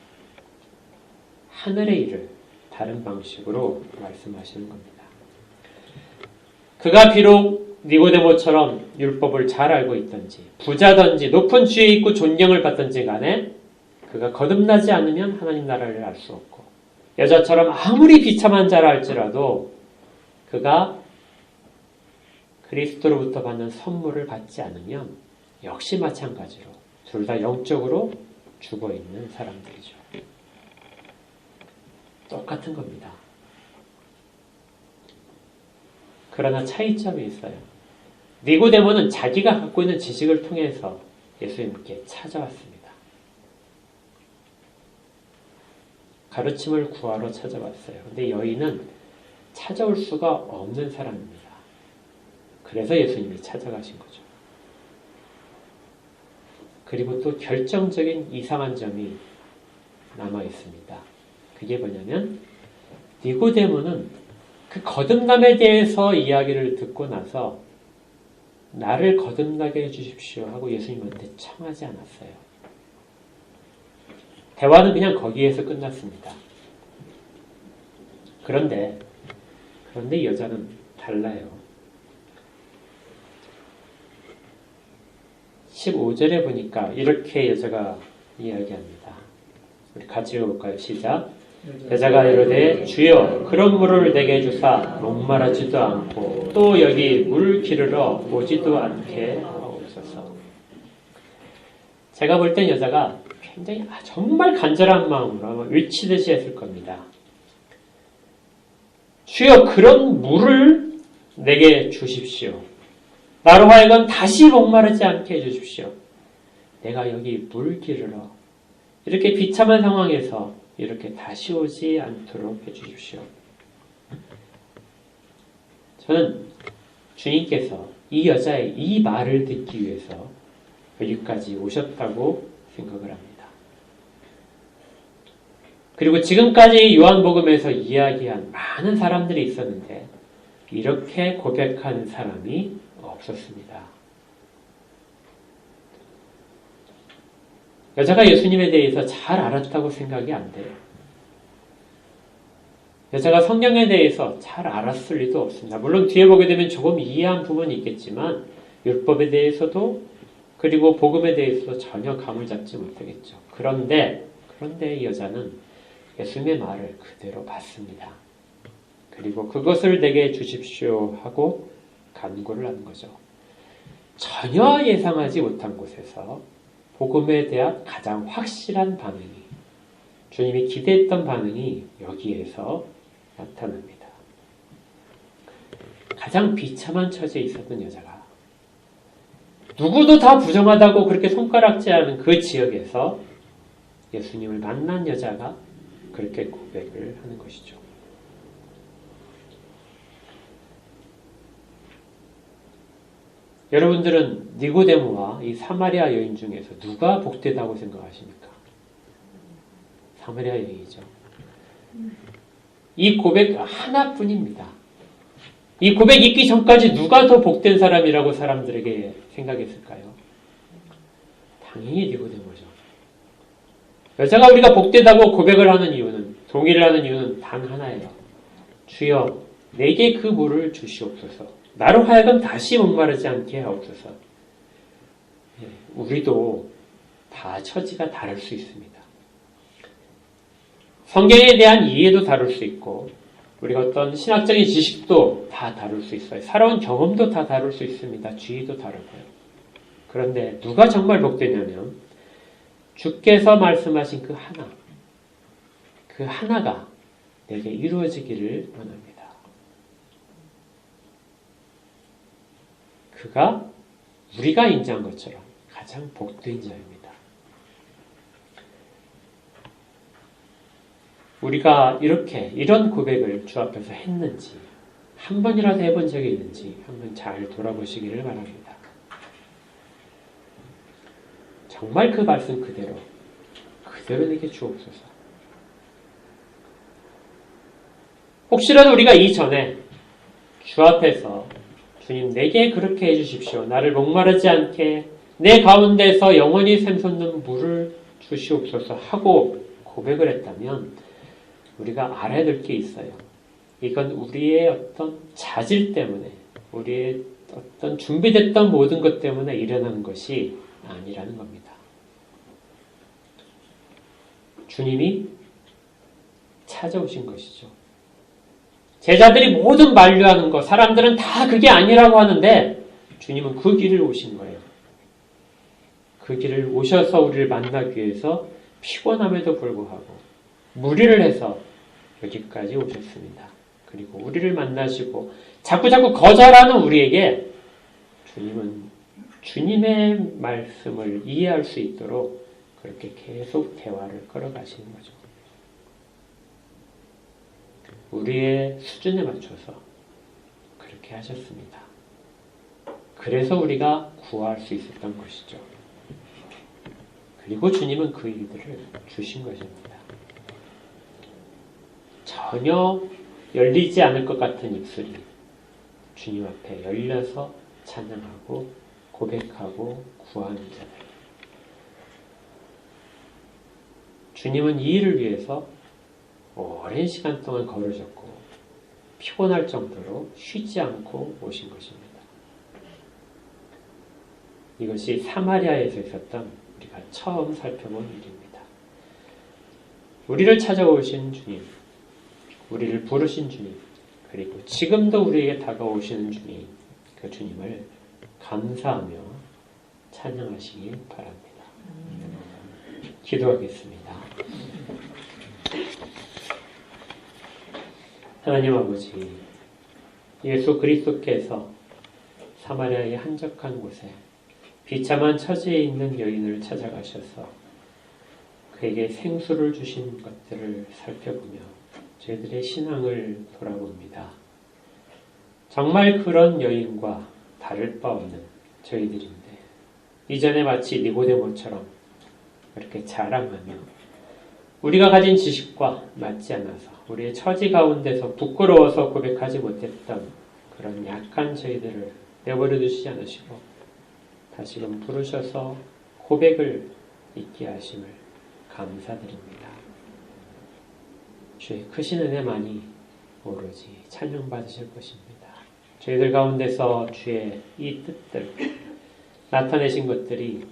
하늘의 일을 다른 방식으로 말씀하시는 겁니다. 그가 비록 니고데모처럼 율법을 잘 알고 있든지 부자든지 높은 지위에 있고 존경을 받든지 간에 그가 거듭나지 않으면 하나님 나라를 알 수 없고 여자처럼 아무리 비참한 자라 할지라도 그가 그리스도로부터 받는 선물을 받지 않으면 역시 마찬가지로 둘 다 영적으로 죽어있는 사람들이죠. 똑같은 겁니다. 그러나 차이점이 있어요. 니고데모는 자기가 갖고 있는 지식을 통해서 예수님께 찾아왔습니다. 가르침을 구하러 찾아왔어요. 근데 여인은 찾아올 수가 없는 사람입니다. 그래서 예수님이 찾아가신 거죠. 그리고 또 결정적인 이상한 점이 남아 있습니다. 그게 뭐냐면 니고데모는 그 거듭남에 대해서 이야기를 듣고 나서 나를 거듭나게 해주십시오 하고 예수님한테 청하지 않았어요. 대화는 그냥 거기에서 끝났습니다. 그런데 이 여자는 달라요. 15절에 보니까 이렇게 여자가 이야기합니다. 우리 같이 읽어볼까요? 시작. 여자가 이르되 주여 그런 물을 내게 주사 목마르지도 않고 또 여기 물 기르러 오지도 않게 하옵소서. 제가 볼 땐 여자가 굉장히 정말 간절한 마음으로 외치듯이 했을 겁니다. 주여 그런 물을 내게 주십시오. 나로 하여금 다시 목마르지 않게 해주십시오. 내가 여기 물 기르러 이렇게 비참한 상황에서 이렇게 다시 오지 않도록 해주십시오. 저는 주님께서 이 여자의 이 말을 듣기 위해서 여기까지 오셨다고 생각을 합니다. 그리고 지금까지 요한복음에서 이야기한 많은 사람들이 있었는데 이렇게 고백한 사람이 없었습니다. 여자가 예수님에 대해서 잘 알았다고 생각이 안 돼요. 여자가 성경에 대해서 잘 알았을 리도 없습니다. 물론 뒤에 보게 되면 조금 이해한 부분이 있겠지만 율법에 대해서도 그리고 복음에 대해서도 전혀 감을 잡지 못하겠죠. 그런데 이 여자는 예수님의 말을 그대로 받습니다. 그리고 그것을 내게 주십시오 하고 간구를 하는 거죠. 전혀 예상하지 못한 곳에서 복음에 대한 가장 확실한 반응이, 주님이 기대했던 반응이 여기에서 나타납니다. 가장 비참한 처지에 있었던 여자가 누구도 다 부정하다고 그렇게 손가락질하는 그 지역에서 예수님을 만난 여자가 그렇게 고백을 하는 것이죠. 여러분들은 니고데모와 이 사마리아 여인 중에서 누가 복되다고 생각하십니까? 사마리아 여인이죠. 이 고백 하나뿐입니다. 이 고백 있기 전까지 누가 더 복된 사람이라고 사람들에게 생각했을까요? 당연히 니고데모죠. 여자가 우리가 복되다고 고백을 하는 이유는, 동의를 하는 이유는 단 하나예요. 주여 내게 그 물을 주시옵소서. 나로 하여금 다시 목마르지 않게 하옵소서. 우리도 다 처지가 다를 수 있습니다. 성경에 대한 이해도 다를 수 있고 우리가 어떤 신학적인 지식도 다 다를 수 있어요. 살아온 경험도 다 다를 수 있습니다. 주의도 다르고요. 그런데 누가 정말 복되냐면 주께서 말씀하신 그 하나가 내게 이루어지기를 원합니다. 그가 우리가 인정한 것처럼 가장 복된 자입니다. 우리가 이런 고백을 주 앞에서 했는지 한 번이라도 해본 적이 있는지 한번 잘 돌아보시기를 바랍니다. 정말 그 말씀 그대로 내게 주옵소서. 혹시라도 우리가 이전에 주 앞에서 주님 내게 그렇게 해주십시오. 나를 목마르지 않게 내 가운데서 영원히 샘솟는 물을 주시옵소서 하고 고백을 했다면 우리가 알아야 될 게 있어요. 이건 우리의 어떤 자질 때문에 우리의 어떤 준비됐던 모든 것 때문에 일어나는 것이 아니라는 겁니다. 주님이 찾아오신 것이죠. 제자들이 모든 만류하는 것, 사람들은 다 그게 아니라고 하는데 주님은 그 길을 오신 거예요. 그 길을 오셔서 우리를 만나기 위해서 피곤함에도 불구하고 무리를 해서 여기까지 오셨습니다. 그리고 우리를 만나시고 자꾸자꾸 거절하는 우리에게 주님은 주님의 말씀을 이해할 수 있도록 그렇게 계속 대화를 끌어가시는 거죠. 우리의 수준에 맞춰서 그렇게 하셨습니다. 그래서 우리가 구할 수 있었던 것이죠. 그리고 주님은 그 일들을 주신 것입니다. 전혀 열리지 않을 것 같은 입술이 주님 앞에 열려서 찬양하고 고백하고 구하는 자들. 주님은 이 일을 위해서 오랜 시간 동안 걸으셨고 피곤할 정도로 쉬지 않고 오신 것입니다. 이것이 사마리아에서 있었던 우리가 처음 살펴본 일입니다. 우리를 찾아오신 주님, 우리를 부르신 주님, 그리고 지금도 우리에게 다가오시는 주님, 그 주님을 감사하며 찬양하시기 바랍니다. 기도하겠습니다. 하나님 아버지, 예수 그리스도께서 사마리아의 한적한 곳에 비참한 처지에 있는 여인을 찾아가셔서 그에게 생수를 주신 것들을 살펴보며 저희들의 신앙을 돌아봅니다. 정말 그런 여인과 다를 바 없는 저희들인데 이전에 마치 니고데모처럼 그렇게 자랑하며 우리가 가진 지식과 맞지 않아서 우리의 처지 가운데서 부끄러워서 고백하지 못했던 그런 약한 저희들을 내버려 두시지 않으시고 다시금 부르셔서 고백을 있게 하심을 감사드립니다. 주의 크신 은혜만이 오로지 찬양받으실 것입니다. 저희들 가운데서 주의 이 뜻들 나타내신 것들이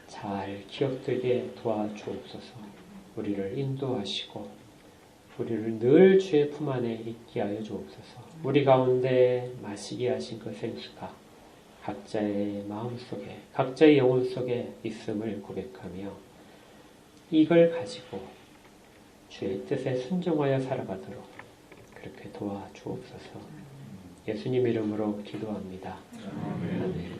잘 기억되게 도와주옵소서. 우리를 인도하시고 우리를 늘 주의 품 안에 있게 하여 주옵소서. 우리 가운데 마시게 하신 그 생수가 각자의 마음속에 각자의 영혼 속에 있음을 고백하며 이걸 가지고 주의 뜻에 순종하여 살아가도록 그렇게 도와주옵소서. 예수님 이름으로 기도합니다. 아멘.